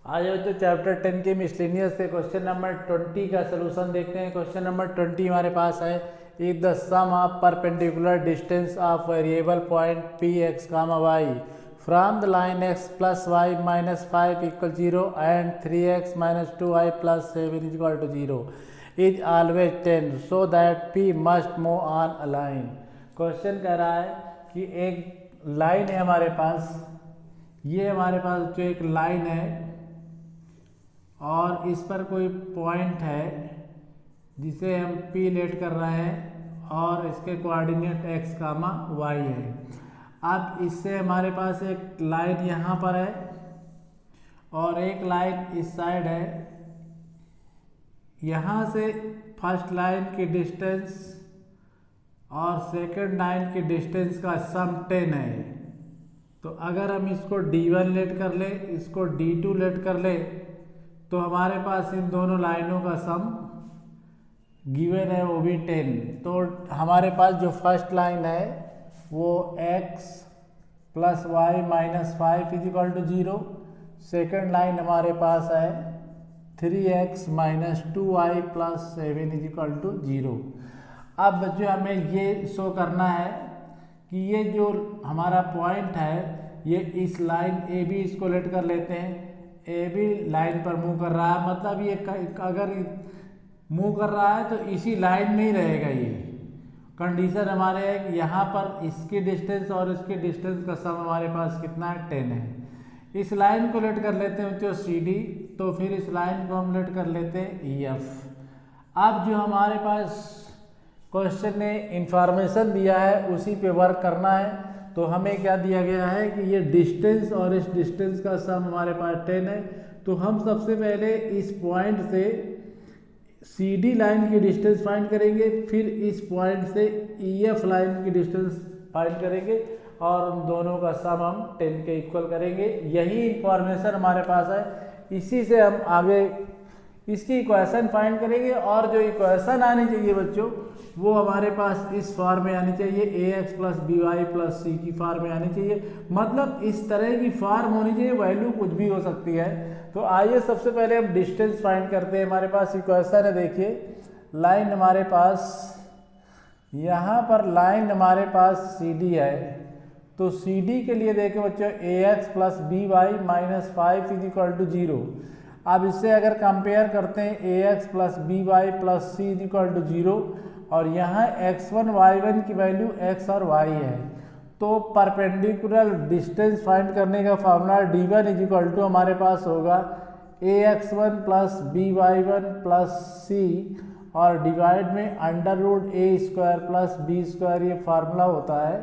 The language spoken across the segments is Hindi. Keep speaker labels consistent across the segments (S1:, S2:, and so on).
S1: आज तो चैप्टर 10 के मिसलेनियस से क्वेश्चन नंबर 20 का सलूशन देखते हैं। क्वेश्चन नंबर 20 हमारे पास है, if the sum of perpendicular distance of variable point P x comma y from the line x plus y minus 5 equal 0 and 3x minus 2y plus 7 equal to 0 is always 10 so that P must move on a line. Question कह रहा है कि एक लाइन है हमारे पास, ये हमारे पास जो एक लाइन है और इस पर कोई पॉइंट है जिसे हम P लेट कर रहे हैं और इसके कोऑर्डिनेट x कामा y है। अब इससे हमारे पास एक लाइन यहाँ पर है और एक लाइन इस साइड है। यहाँ से फर्स्ट लाइन की डिस्टेंस और सेकंड लाइन की डिस्टेंस का सम 10 है। तो अगर हम इसको D1 लेट कर ले, इसको D2 लेट कर ले, तो हमारे पास इन दोनों लाइनों का सम गिवन है, वो भी 10। तो हमारे पास जो फर्स्ट लाइन है वो x plus y minus 5 is equal to 0। Second line हमारे पास है 3x minus 2y plus 7 is equal to 0। अब बच्चों हमें ये शो करना है कि ये जो हमारा पॉइंट है ये इस लाइन ए बी इसको लेट कर लेते हैं। ए बी लाइन पर मूव कर रहा है, मतलब ये अगर मूव कर रहा है तो इसी लाइन में ही रहेगा। ये कंडीशन हमारे है कि यहाँ पर इसकी डिस्टेंस और इसकी डिस्टेंस का सम हमारे पास कितना है, 10 है। इस लाइन को लेट कर लेते हैं बच्चों सी डी, तो फिर इस लाइन को हम लेट कर लेते हैं ई एफ। अब जो हमारे पास क्वेश्चन ने इंफॉर्मेशन दिया है उसी पे वर्क करना है। तो हमें क्या दिया गया है कि ये डिस्टेंस और इस डिस्टेंस का सम हमारे पास 10 है। तो हम सबसे पहले इस पॉइंट से सी डी लाइन की डिस्टेंस फाइंड करेंगे, फिर इस पॉइंट से ई एफ लाइन की डिस्टेंस फाइंड करेंगे और उन दोनों का सम हम 10 के इक्वल करेंगे। यही इंफॉर्मेशन हमारे पास है, इसी से हम आगे इसकी इक्वेशन फाइंड करेंगे। और जो इक्वेशन आनी चाहिए बच्चों वो हमारे पास इस फॉर्म में आनी चाहिए, a x plus b y plus c की फॉर्म में आनी चाहिए। मतलब इस तरह की फॉर्म होनी चाहिए, वैल्यू कुछ भी हो सकती है। तो आइए सबसे पहले हम डिस्टेंस फाइंड करते हैं। हमारे पास इक्वेशन है, देखिए लाइन हमारे पास, यहाँ पर लाइन हमारे पास सी डी है। तो सी डी के लिए देखें बच्चों, a x plus b y minus 5 is equal to 0। अब इससे अगर कंपेयर करते हैं a x plus b y plus c is equal to 0 और यहाँ x1 y1 की वैल्यू x और y है। तो परपेंडिकुलर डिस्टेंस फाइंड करने का formula d1 is equal to हमारे पास होगा ax1 plus by1 plus c और डिवाइड में under root a square plus b square, ये फार्मूला होता है।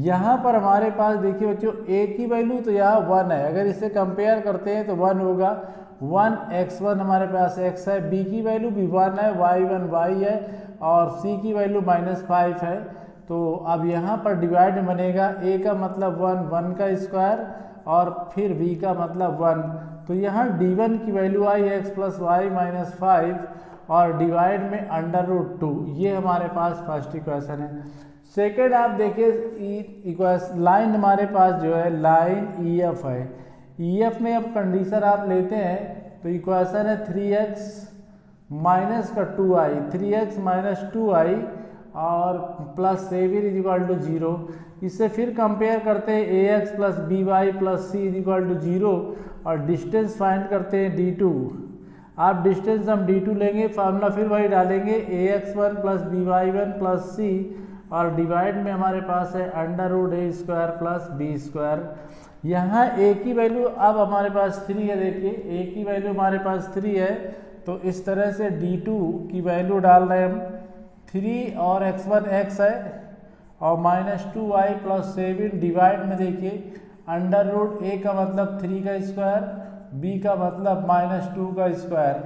S1: यहाँ पर हमारे पास देखिए बच्चों a की वैल्यू तो यहाँ 1 है, अगर इसे कंपेयर करते हैं तो 1 होगा। 1x1 हमारे पास x है, b की वैल्यू भी 1 है, y1 y है और c की वैल्यू -5 है। तो अब यहाँ पर डिवाइड में बनेगा, a का मतलब 1 का स्क्वायर और फिर b का मतलब 1। तो यहाँ d1 की वैल्यू आई x प्लस वाई माइनस 5 और डिवाइड में अंडर रूट 2। ये हमारे पास फर्स्ट इक्वेशन है। सेकेंड आप देखिए इक्वेशन लाइन हमारे पास जो है लाइन ई एफ है। ई एफ में अब कंडीशन आप लेते हैं तो इक्वेशन है 3x माइनस का 2i, 3x माइनस 2i और प्लस 7 इज इक्वल टू 0। इससे फिर कंपेयर करते हैं a x plus b y plus c is equal to 0 और डिस्टेंस फाइंड करते हैं d2। आप डिस्टेंस हम d2 लेंगे, फार्मूला फिर वही डालेंगे, ax1 plus b y one plus c और डिवाइड में हमारे पास है under root a square plus b square. यहाँ a की वैल्यू अब हमारे पास 3 है, देखिए a की वैल्यू हमारे पास 3 है। तो इस तरह से d2 की वैल्यू डाल रहे हैं हम, 3 और x1 x है और माइनस 2y प्लस 7 डिवाइड में देखिए अंडर रूट a का मतलब 3 का स्क्वायर, b का मतलब -2 का स्क्वायर।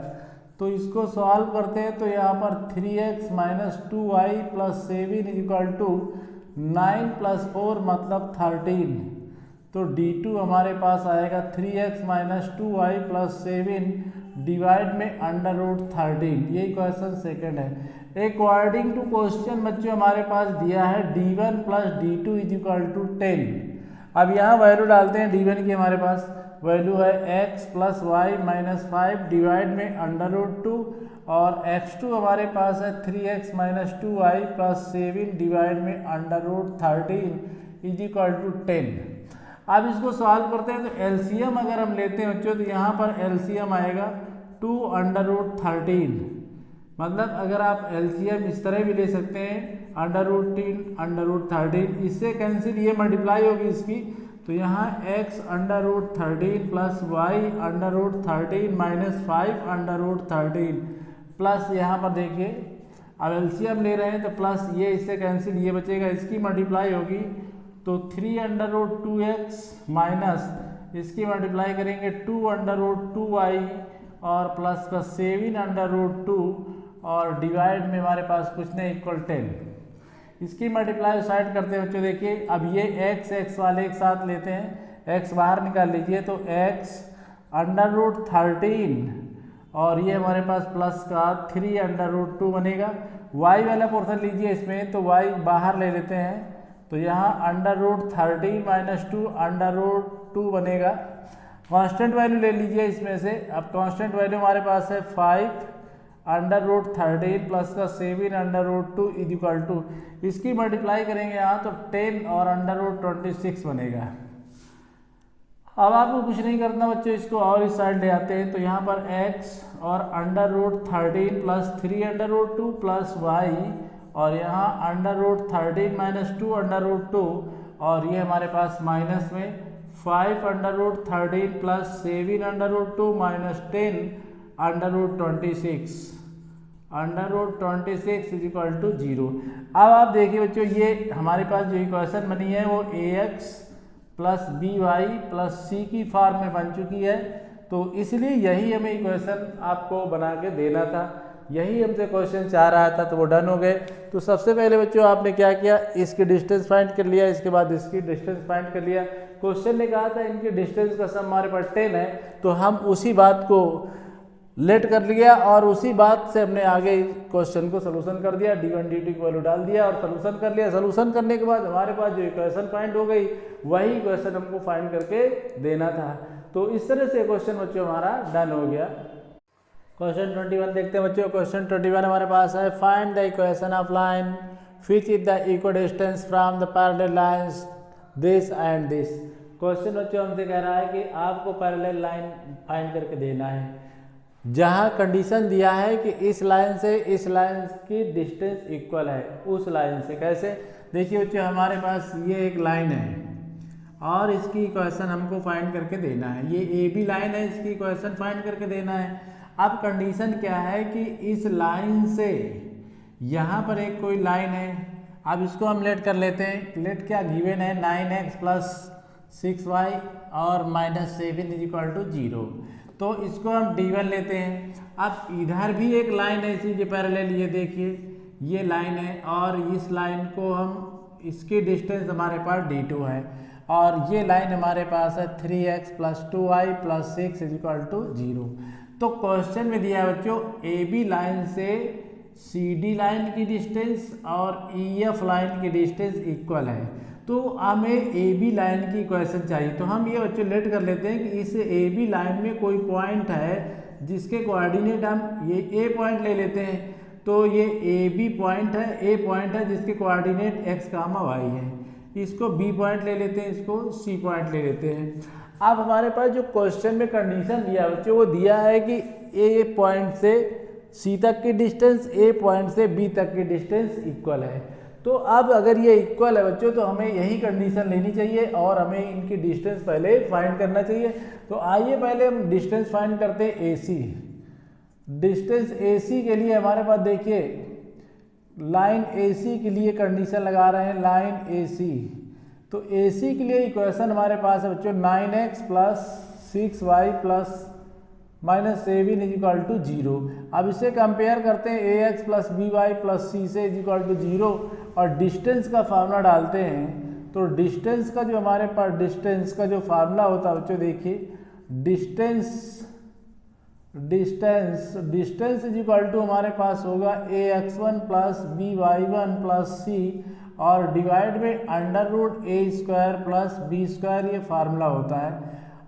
S1: तो इसको सॉल्व करते हैं तो यहाँ पर 3x minus 2y plus 7 is equal to 9 plus 4 मतलब 13। तो d2 हमारे पास आएगा 3x minus 2y plus 7 divide में अंडर रूट 13। ये क्वेश्चन सेकंड है। अकॉर्डिंग टू क्वेश्चन बच्चों हमारे पास दिया है d1 plus d2 is equal to 10। अब यहाँ वैल्यू डालते हैं d1 की हमारे पास, वैल्यू है x plus y minus 5 divide में अंडर रूट 2 और x2 हमारे पास है 3x minus 2y plus 7 divide में under root 13 is equal to 10। अब इसको सॉल्व करते हैं तो एलसीएम अगर हम लेते हैं बच्चों तो यहाँ पर एलसीएम आएगा 2 अंडर रूट 13, मतलब अगर आप एलसीएम इस तरह भी ले सकते हैं अंडर रूट 13, इससे कैंसिल ये मल्टीप्लाई होगी इसकी, तो यहाँ x under root 13 plus y under root 13 minus 5 under root 13 plus यहाँ पर देखिए अब एलसीएम ले रहे हैं तो प्लस ये इससे कैंसिल ये बचेगा, इसकी मल्टीप्लाई होगी तो 3 अंडर रूट 2x माइनस इसकी मल्टीप्लाई करेंगे 2 अंडर रूट 2y और प्लस का 7 अंडर रूट 2 और डिवाइड में हमारे पास कुछ नहीं इक्वल 10। इसकी मल्टीप्लाई साइड करते हैं बच्चों, देखिए अब ये x वाले एक साथ लेते हैं, x बाहर निकाल लीजिए तो x अंडर रूट 13 और ये हमारे पास प्लस का 3 अंडर रूट 2 बनेगा। y वाला पोर्शन लीजिए इसमें तो y बाहर ले लेते हैं तो यहाँ under root 13 minus 2 under root 2 बनेगा। कांस्टेंट वैल्यू ले लीजिए इसमें से, अब कांस्टेंट वैल्यू हमारे पास है 5 अंडर रूट 13 प्लस का 7 under root 2 is equal to, इसकी मल्टीप्लाई करेंगे यहाँ तो 10 और अंडर रूट 26 बनेगा। अब आपको कुछ नहीं करना बच्चों, इसको और इस साइड ले आते हैं तो यहाँ पर x और under root 13 plus 3 under root 2 plus y और यहाँ under root 13 minus 2 under root 2 और ये हमारे पास माइनस में 5 under root 13 plus 7 under root 2 minus 10 under root 26 under root 26 is equal to 0। अब आप देखिए बच्चों ये हमारे पास जो इक्वेशन बनी है वो ax plus by plus c की फॉर्म में बन चुकी है, तो इसलिए यही हमें इक्वेशन आपको बना के देना था, यही हमसे क्वेश्चन चाह रहा था, तो वो डन हो गए। तो सबसे पहले बच्चों आपने क्या किया, इसकी डिस्टेंस फाइंड कर लिया, इसके बाद इसकी डिस्टेंस फाइंड कर लिया। क्वेश्चन ने कहा था इनकी डिस्टेंस का सम हमारे पास 10 है, तो हम उसी बात को लेट कर लिया और उसी बात से हमने आगे क्वेश्चन को सोल्यूशन कर दिया, d1 d2 की वैल्यू डाल दिया और सोल्यूशन कर लिया। सोल्यूशन करने के बाद हमारे पास जो इक्वेशन फाइंड हो गई वही इक्वेशन हमको फाइंड करके देना था। तो इस तरह से क्वेश्चन बच्चों हमारा डन हो गया। क्वेश्चन 21 देखते हैं बच्चों। क्वेश्चन 21 हमारे पास है, find the equation of line which is the equal distance from the parallel lines this and this. Question बच्चों हमसे कह रहा है कि आपको पैरेलल लाइन फाइंड करके देना है जहां कंडीशन दिया है कि इस लाइन से इस लाइन की डिस्टेंस इक्वल है उस लाइन से। कैसे, देखिए बच्चों हमारे पास ये एक लाइन है और इसकी इक्वेशन हमको फाइंड करके देना है, ये ए बी लाइन है, इसकी इक्वेशन फाइंड करके देना है। अब कंडीशन क्या है कि इस लाइन से यहाँ पर एक कोई लाइन है, अब इसको हम लेट कर लेते हैं। लेट क्या गिवन है, 9x प्लस 6y और माइनस 7 इज इक्वल टू 0, तो इसको हम d1 लेते हैं। अब इधर भी एक लाइन है इसी के पैरेलल, ये देखिए ये लाइन है और इस लाइन को हम इसकी डिस्टेंस हमारे पास d2 है और ये लाइन हमारे पास है 3x plus 2y plus 6 is equal to 0। तो क्वेश्चन में दिया है बच्चों ए बी लाइन से सी डी लाइन की डिस्टेंस और ई एफ लाइन की डिस्टेंस इक्वल है, तो हमें ए बी लाइन की इक्वेशन चाहिए। तो हम ये बच्चों लेट कर लेते हैं कि इस ए बी लाइन में कोई पॉइंट है जिसके कोऑर्डिनेट हम ये ए पॉइंट ले लेते हैं, तो ये ए बी पॉइंट है, ए पॉइंट है जिसके कोऑर्डिनेट एक्स कामा वाई है, इसको बी पॉइंट ले लेते हैं, इसको सी पॉइंट ले लेते हैं। अब हमारे पास जो क्वेश्चन में कंडीशन दिया है बच्चों वो दिया है कि ए पॉइंट से सी तक की डिस्टेंस ए पॉइंट से बी तक की डिस्टेंस इक्वल है। तो अब अगर ये इक्वल है बच्चों तो हमें यही कंडीशन लेनी चाहिए और हमें इनकी डिस्टेंस पहले फाइंड करना चाहिए। तो आइए पहले हम डिस्टेंस फाइंड करते हैं ए सी। डिस्टेंस ए सी के लिए हमारे पास देखिए लाइन ए सी के लिए कंडीशन लगा रहे हैं, लाइन ए सी। तो ए सी के लिए इक्वेशन हमारे पास है बच्चों 9x plus 6y plus minus 7 is equal to 0। अब इसे कंपेयर करते हैं ax plus by plus c से इज इक्वल टू 0 और डिस्टेंस का फार्मूला डालते हैं। तो डिस्टेंस का जो हमारे पास डिस्टेंस का जो फार्मूला होता है बच्चों देखिए डिस्टेंस इज इक्वल टू हमारे पास होगा ax1 plus by1 plus c और डिवाइड में under root a square plus b square, ये फार्मूला होता है।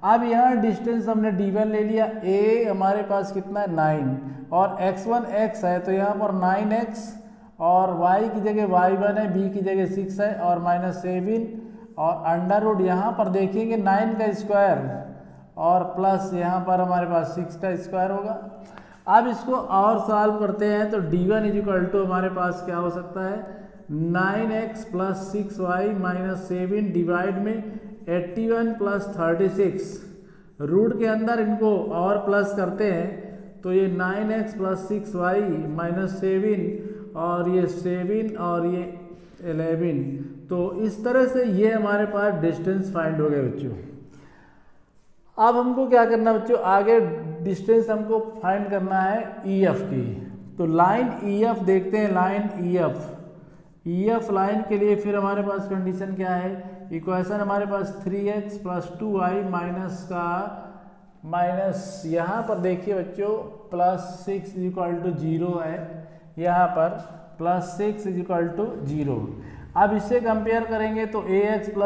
S1: अब यहाँ डिस्टेंस हमने d1 ले लिया, a हमारे पास कितना है 9 और x1 x है तो यहाँ पर 9x और y की जगह y1 है, b की जगह 6 है और -7 और अंडर रूट यहाँ पर देखेंगे 9 का स्क्वायर और प्लस यहाँ पर हमारे पास 6 का स्क्वायर होगा। अब इसको और सॉल्व करते हैं तो d1 इजिकल टू हमारे पास क्या हो सकता है 9x + 6y - 7 डिवाइड में 81 + 36 रूट के अंदर इनको और प्लस करते हैं तो ये 9x + 6y - 7 और ये 7 और ये 11। तो इस तरह से ये हमारे पास डिस्टेंस फाइंड हो गए बच्चों। अब हमको क्या करना बच्चों, आगे डिस्टेंस हमको फाइंड करना है EF की। तो लाइन EF देखते हैं, लाइन EF लाइन के लिए फिर हमारे पास कंडीशन क्या है, इक्वेशन हमारे पास 3x + 2y माइनस का माइनस यहाँ पर देखिए बच्चों +6 = 0 है, यहाँ पर +6 = 0। अब इससे कंपेयर करेंगे तो ax +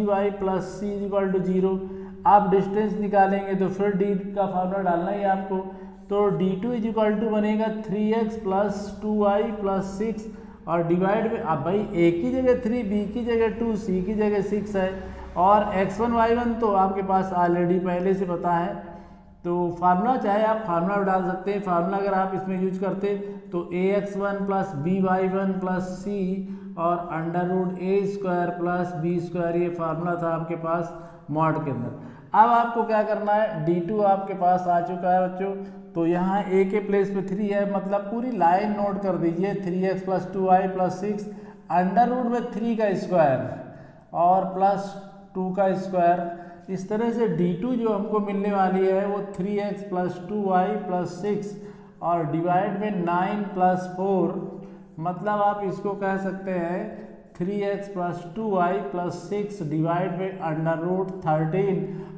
S1: by + c = 0। आप डिस्टेंस निकालेंगे तो फिर d का फार्मूला डालना ही आपको, तो d2 = बनेगा 3x + 2y + 6 और डिवाइड में अब भाई a की जगह 3, b की जगह 2, c की जगह 6 है और x1 y1 तो आपके पास ऑलरेडी पहले से पता है। तो फार्मूला चाहे आप फार्मूला डाल सकते हैं, फार्मूला अगर आप इसमें यूज करते तो ax1 + by1 + c और √a² + b² ये फार्मूला था आपके पास मॉड के अंदर। अब आपको क्या करना है, d2 आपके पास आ चुका है बच्चों, तो यहाँ a के प्लेस पे 3 है, मतलब पूरी लाइन नोट कर दीजिए 3x + 2y + 6 √3 का स्क्वायर और +2 का स्क्वायर। इस तरह से d2 जो हमको मिलने वाली है वो 3x + 2y + 6 और डिवाइड में 9 + 4, मतलब आप इसको कह सकते हैं 3x + 2y + 6 डिवाइड में √13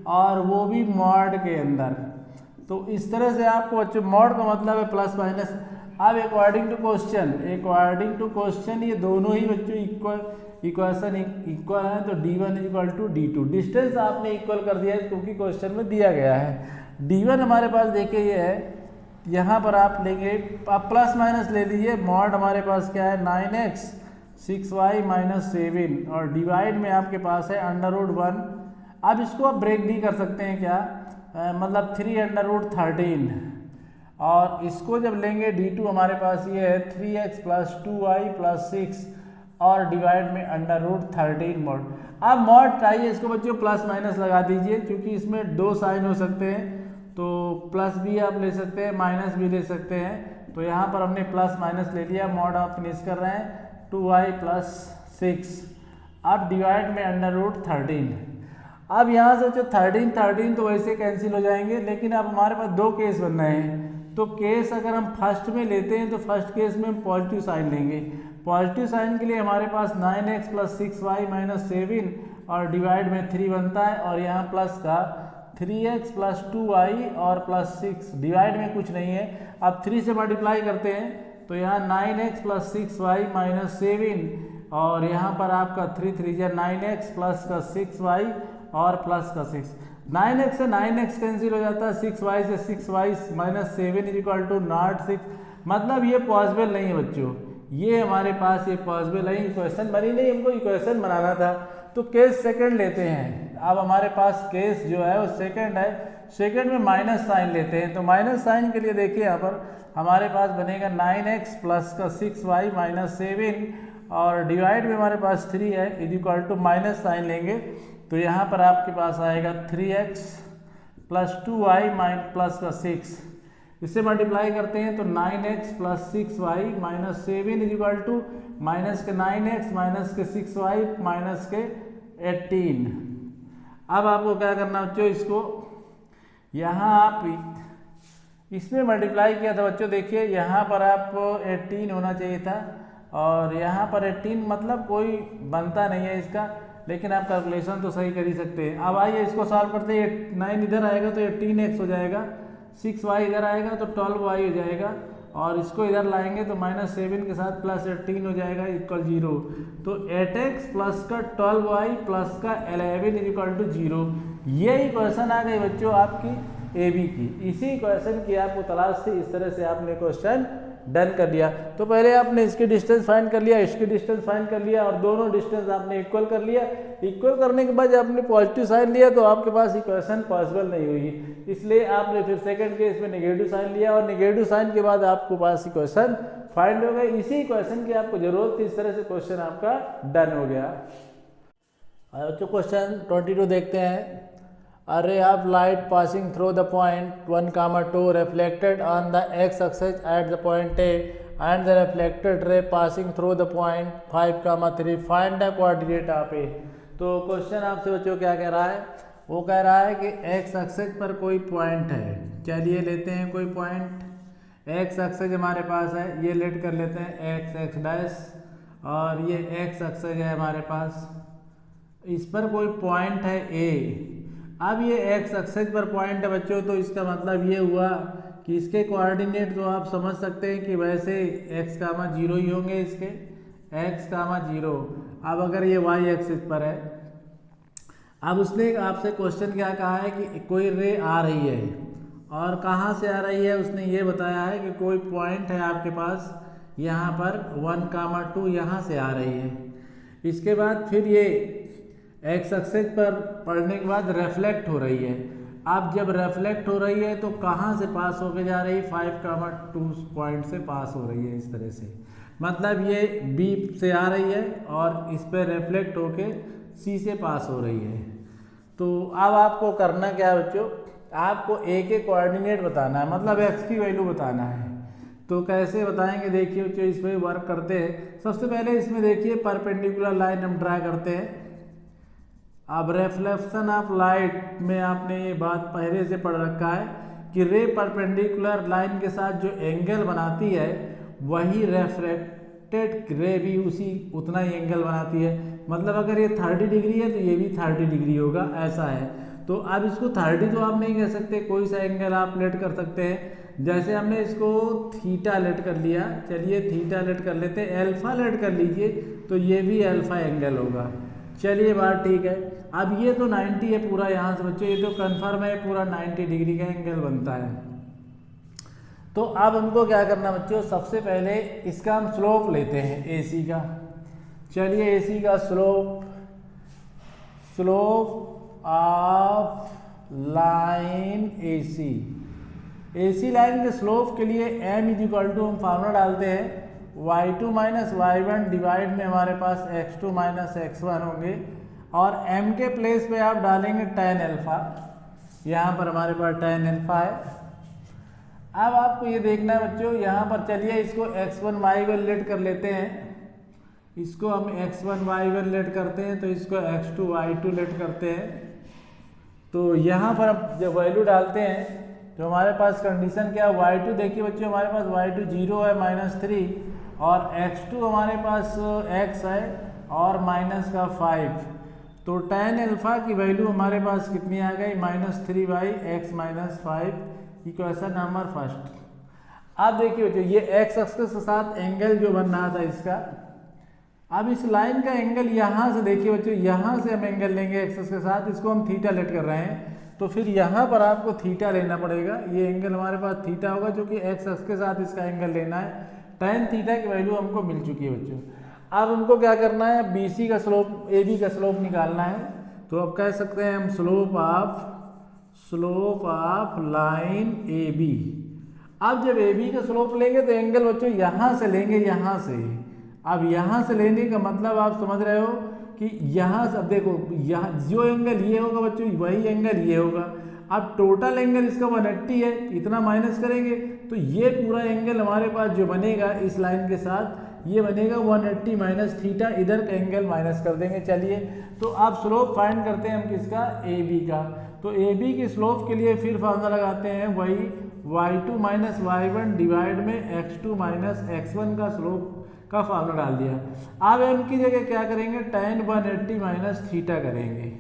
S1: और वो भी मॉड के अंदर। तो इस तरह से आपको बच्चों मॉड का मतलब है प्लस माइनस। अब अकॉर्डिंग टू क्वेश्चन ये दोनों ही बच्चों इक्वेशन इक्वल है, तो d1 = d2। डिस्टेंस आपने इक्वल कर दिया है क्योंकि क्वेश्चन में दिया गया है। d1 हमारे पास देखिए ये है, यहाँ पर आप लेंगे, आप प्लस माइनस ले लीजिए, मॉड हमारे पास क्या है 9x 6y - 7 और डिवाइड में आपके पास है √1। अब इसको आप ब्रेक भी कर सकते हैं क्या, मतलब 3 √13 और इसको जब लेंगे d2 हमारे पास ये है 3x + 2y + 6 और डिवाइड में √13 मॉड। अब मॉड चाहिए इसको बच्चों प्लस माइनस लगा दीजिए क्योंकि इसमें 2 साइन हो सकते हैं, तो प्लस भी आप ले सकते हैं माइनस भी ले सकते हैं। तो यहाँ पर हमने प्लस माइनस ले लिया, मॉड आप फिनिश कर रहे हैं 2y + 6 अब डिवाइड में √13। अब यहाँ से जो 13 तो वैसे कैंसिल हो जाएंगे, लेकिन अब हमारे पास 2 केस बन रहे हैं। तो केस अगर हम फर्स्ट में लेते हैं तो फर्स्ट केस में हम पॉजिटिव साइन लेंगे। पॉजिटिव साइन के लिए हमारे पास 9x + 6y - 7 और डिवाइड में 3 बनता है और यहाँ प्लस का 3x + 2y और +6 डिवाइड में कुछ नहीं है। अब 3 से मल्टीप्लाई करते हैं तो यहाँ 9x + 6y - 7 और यहाँ पर आपका 3 3 9x प्लस का 6y और प्लस का 6, 9x से 9x कैंसिल हो जाता है, 6y से 6y - 7 = 0.6। मतलब ये पॉसिबल नहीं है बच्चों, ये हमारे पास ये पॉसिबल नहीं, इक्वेशन बनी नहीं, हमको इक्वेशन बनाना था। तो केस सेकंड लेते हैं। अब हमारे पास केस जो है वो सेकंड है, सेकंड में माइनस साइन लेते हैं। तो माइनस साइन के लिए देखिए यहाँ पर हमारे पास बनेगा 9x प्लस का 6y - 7 और डिवाइड में हमारे पास 3 है = माइनस साइन लेंगे तो यहाँ पर आपके पास आएगा 3x + 2y प्लस का 6, इससे मल्टीप्लाई करते हैं तो 9x + 6y - 7 = माइनस के 9x माइनस के 6y माइनस के 18। अब आपको क्या करना बच्चों, इसको यहाँ आप इसमें मल्टीप्लाई किया था बच्चों, देखिए यहाँ पर आपको 18 होना चाहिए था और यहाँ पर 18 मतलब कोई बनता नहीं है इसका, लेकिन आप कैलकुलेशन तो सही कर ही सकते हैं। अब आइए इसको सॉल्व करते हैं। 9 इधर आएगा तो 18x हो जाएगा, 6y इधर आएगा तो 12y हो जाएगा और इसको इधर लाएंगे तो -7 के साथ +18 हो जाएगा = 0। तो 8x प्लस का 12y प्लस का 11 = 0। यही क्वेश्चन आ गई बच्चों आपकी ए बी की। इसी क्वेश्चन की आपको तलाश थी, इस तरह से आपने क्वेश्चन डन कर लिया। तो पहले आपने इसकी डिस्टेंस फाइंड कर लिया, इसकी डिस्टेंस फाइंड कर लिया और दोनों डिस्टेंस आपने इक्वल कर लिया। इक्वल करने के बाद आपने पॉजिटिव साइन लिया तो आपके पास इक्वेशन पॉसिबल नहीं हुई, इसलिए आपने फिर सेकंड केस में नेगेटिव साइन लिया और नेगेटिव साइन के बाद आपके पास इक्वेशन फाइंड हो गए। इसी क्वेश्चन की आपको जरूरत थी, इस तरह से क्वेश्चन आपका डन हो गया। तो क्वेश्चन 22 देखते हैं। A ray of light passing through the point 1, 2 reflected on the x-axis at the point A and the reflected ray passing through the point 5, 3. Find the coordinate of A। तो क्वेश्चन आपसे बच्चों क्या कह रहा है? वो कह रहा है कि x एक्सिस पर कोई पॉइंट है। चलिए लेते हैं कोई पॉइंट, x एक्सिस हमारे पास है, ये लेट कर लेते हैं x डैश और ये x एक्सिस है हमारे पास, इस पर कोई पॉइंट है A। अब ये x एक्सिस पर पॉइंट है बच्चों, तो इसका मतलब ये हुआ कि इसके कोऑर्डिनेट तो आप समझ सकते हैं कि वैसे x, 0 ही होंगे इसके, x, 0। अब अगर ये y एक्सिस पर है, अब उसने आपसे क्वेश्चन क्या कहा है कि कोई रे आ रही है और कहाँ से आ रही है, उसने ये बताया है कि कोई पॉइंट है आपके पास यहाँ पर 1, 2 यहाँ से आ रही है। इसके बाद फिर ये एक्स एक्सिस पर पढ़ने के बाद रिफ्लेक्ट हो रही है। अब जब रिफ्लेक्ट हो रही है तो कहाँ से पास होके जा रही है? 5, 2 पॉइंट से पास हो रही है इस तरह से, मतलब ये बी से आ रही है और इस पर रिफ्लेक्ट होके सी से पास हो रही है। तो अब आपको करना क्या है बच्चों, आपको ए के कोऑर्डिनेट बताना है, मतलब एक्स की वैल्यू बताना है। तो कैसे बताएंगे देखिए बच्चों, इस पर वर्क करते हैं। सबसे पहले इसमें देखिए परपेंडिकुलर लाइन हम ड्रा करते हैं। अब रिफ्लेक्शन ऑफ लाइट में आपने ये बात पहले से पढ़ रखा है कि रे परपेंडिकुलर लाइन के साथ जो एंगल बनाती है वही रिफ्रैक्टेड रे भी उतना ही एंगल बनाती है। मतलब अगर ये 30 डिग्री है तो ये भी 30 डिग्री होगा, ऐसा है। तो अब इसको 30 तो आप नहीं कह सकते, कोई सा एंगल आप लेट कर सकते हैं। जैसे हमने इसको थीटा लेट कर लिया, चलिए थीटा लेट कर लेते हैं, अल्फा लेट कर लीजिए तो ये भी अल्फा एंगल होगा। चलिए बात ठीक है। अब ये तो 90 है पूरा, यहाँ से बच्चों ये तो कन्फर्म है पूरा 90 डिग्री का एंगल बनता है। तो अब हमको क्या करना बच्चों, सबसे पहले इसका हम स्लोप लेते हैं AC का। चलिए AC का slope of line AC line के स्लोप के लिए m = हम फार्मूला डालते हैं y2 - y1 डिवाइड में हमारे पास x2 - x1 होंगे और m के प्लेस पे आप डालेंगे tan अल्फा, यहाँ पर हमारे पास tan अल्फा है। अब आपको ये देखना है बच्चों, यहाँ पर चलिए इसको x1 y1 लेट कर लेते हैं, इसको हम x1 y1 लेट करते हैं तो इसको x2 y2 लेट करते हैं। तो यहाँ पर हम जब वैल्यू डालते हैं तो हमारे पास कंडीशन क्या है, y2 देखिए बच्चों हमारे पास y2 0 है -3 और x2 हमारे पास x है और -5। तो tan अल्फा की वैल्यू हमारे पास कितनी आ गई, -3/x - 5, इक्वेशन नंबर फर्स्ट। अब देखिए बच्चों ये x एक्सिस के साथ एंगल जो बन रहा था इसका, अब इस लाइन का एंगल यहाँ से देखिए बच्चों, यहाँ से हम एंगल लेंगे एक्सिस के साथ, इसको हम थीटा लेट कर रहे हैं तो फिर यहाँ पर आपको थीटा लेना पड़ेगा। ये एंगल हमारे पास थीटा होगा जो कि एक्स एक्सिस के साथ इसका एंगल लेना है। tan थीटा की वैल्यू हमको मिल चुकी है बच्चों। अब हमको क्या करना है, BC का स्लोप AB का स्लोप निकालना है। तो अब कह सकते हैं हम स्लोप ऑफ लाइन AB। अब जब AB का स्लोप लेंगे तो एंगल बच्चों यहाँ से लेंगे, यहाँ से। अब यहाँ से लेने का मतलब आप समझ रहे हो कि यहाँ से, अब देखो यहाँ जो एंगल ये होगा बच्चों वही एंगल ये होगा। अब टोटल एंगल इसका 180 है, इतना माइनस करेंगे तो ये पूरा एंगल हमारे पास जो बनेगा इस लाइन के साथ ये बनेगा 180 माइनस थीटा, इधर का एंगल माइनस कर देंगे। चलिए तो आप स्लोप फाइंड करते हैं हम किसका, AB का। तो AB की स्लोप के लिए फिर फार्मूला लगाते हैं वही y2 - y1 डिवाइड में x2 - x1 का स्लोप का फार्मूला डाल दिया। अब m की जगह क्या करेंगे, tan 180 माइनस थीटा करेंगे।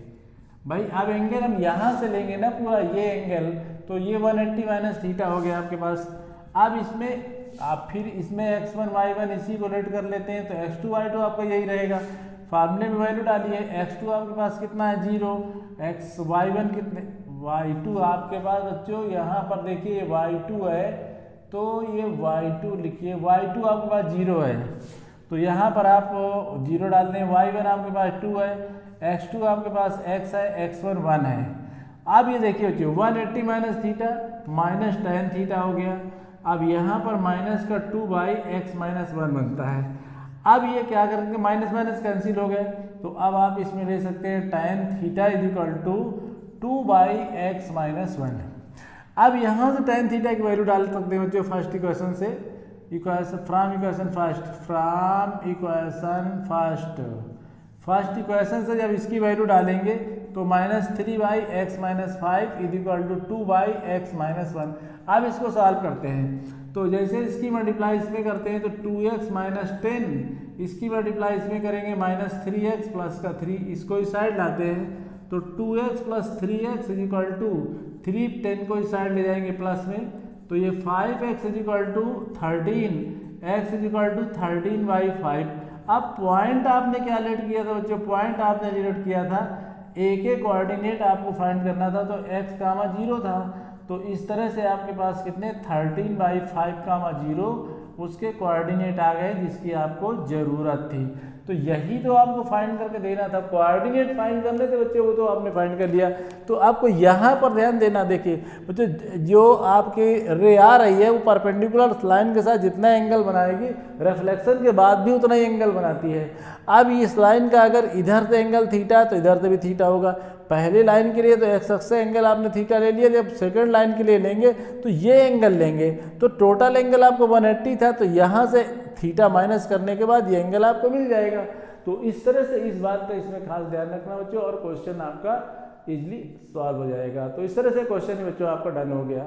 S1: भाई अब एंगल हम यहाँ से लेंगे ना पूरा ये एंगल, तो ये 180 माइनस थीटा हो गया आपके पास। अब इसमें आप फिर इसमें x1 y1 इसी को लेट कर लेते हैं तो x2 y2 आपका यही रहेगा। फार्मूले में वैल्यू डालिए, x2 आपके पास कितना है 0, y1 कितने, y2 आपके पास बच्चों यहाँ पर देखिए y2 है तो ये y2 लिखिए, y2 आपके पास 0 है तो यहाँ पर आप 0 डाल दें, y1 आपके पास 2 है, x2 आपके पास x है, x1 1 है। अब ये देखिए बच्चों 180 minus theta minus tan theta हो गया। अब यहाँ पर माइनस का 2/x माइनस 1 बनता है। अब ये क्या करेंगे, माइनस माइनस कैंसिल हो गए तो अब आप इसमें ले सकते हैं tan theta is equal to 2/x minus 1। अब यहाँ से tan थीटा की वैल्यू डाल सकते हैं बच्चों फर्स्ट इक्वेशन से, फ्रॉम इक्वेशन फर्स्ट इक्वेशन से जब इसकी वैल्यू डालेंगे तो -3/x minus 5 is equal to 2/x minus 1। अब इसको सॉल्व करते हैं तो जैसे इसकी मल्टीप्लाई इसमें करते हैं तो 2x माइनस 10, इसकी मल्टीप्लाई इसमें करेंगे -3x प्लस का 3, इसको इस साइड लाते हैं तो 2x plus 3x is equal to 3, 10 को इस साइड ले जाएंगे प्लस में तो ये 5x is equal to 13, x is equal to 13/5। अब पॉइंट आपने क्या लेट किया था बच्चों, पॉइंट आपने रिलेट किया था ए के कोऑर्डिनेट आपको फाइंड करना था तो x, 0 था तो इस तरह से आपके पास कितने 13/5, 0 उसके कोऑर्डिनेट आ गए जिसकी आपको ज़रूरत थी। तो यही तो आपको फाइंड करके देना था, कोऑर्डिनेट फाइंड करने थे बच्चे, वो तो आपने फाइंड कर लिया। तो आपको यहाँ पर ध्यान देना, देखिए बच्चे जो आपकी रे आ रही है वो परपेंडिकुलर लाइन के साथ जितना एंगल बनाएगी रिफ्लेक्शन के बाद भी उतना ही एंगल बनाती है। अब इस लाइन का अगर इधर से एंगल थीटा तो इधर से भी थीटा होगा। पहले लाइन के लिए तो एक्स एक्स से एंगल आपने थीटा ले लिया, जब सेकंड लाइन के लिए लेंगे तो ये एंगल लेंगे तो टोटल एंगल आपको 180 था तो यहाँ से थीटा माइनस करने के बाद ये एंगल आपको मिल जाएगा। तो इस तरह से इस बात का इसमें खास ध्यान रखना बच्चों और क्वेश्चन आपका इजीली सॉल्व हो जाएगा। तो इस तरह से क्वेश्चन बच्चों आपका डन हो गया।